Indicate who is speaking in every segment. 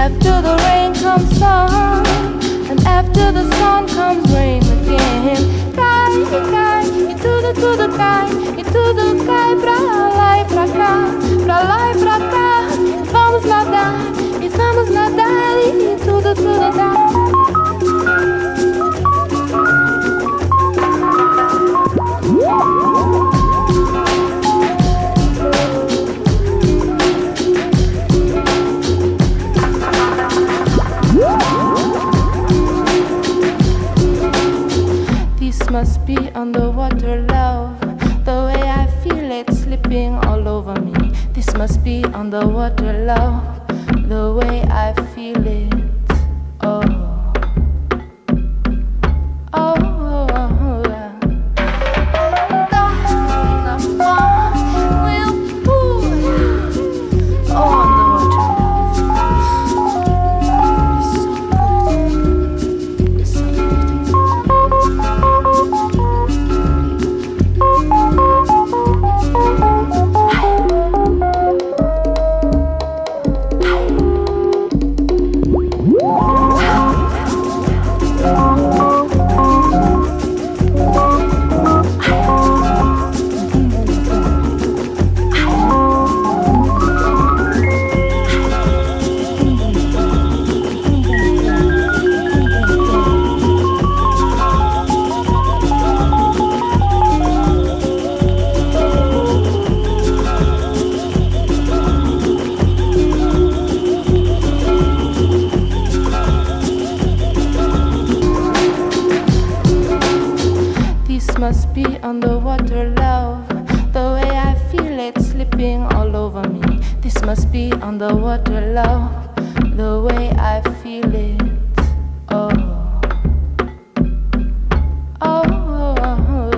Speaker 1: After the rain comes sun, and after the sun comes rain again. Cai, e tudo cai, e tudo cai pra lá e pra cá, pra lá e pra cá. E vamos nadar, e tudo dá. This must be underwater love, the way I feel it slipping all over me. This must be underwater love, the way I feel it. Oh, oh, oh, oh. Must be underwater love, the way I feel it slipping all over me. This must be underwater love, the way I feel it. Oh, oh, oh, oh.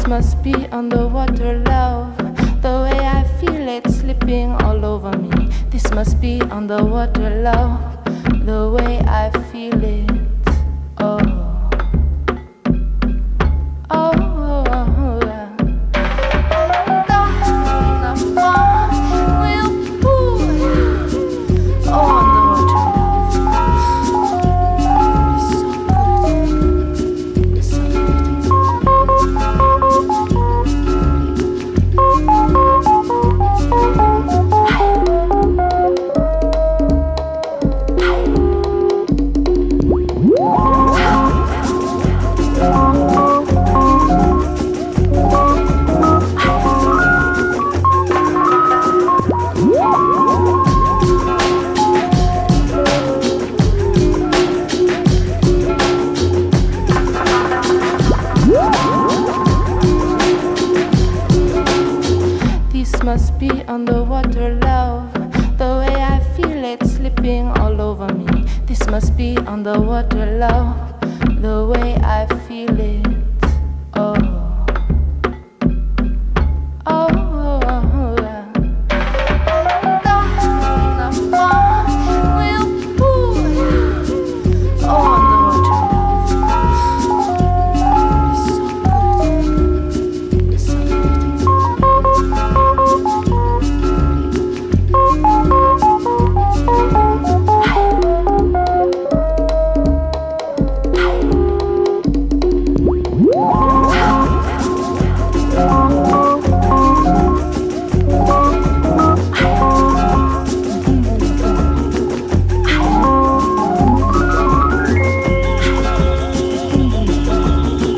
Speaker 1: Must be underwater love, the way I feel it slipping all over me. This must be underwater love, the way I feel it. Oh, oh, oh, oh. Must be underwater love, the way I feel it slipping all over me. This must be underwater love, the way I feel it.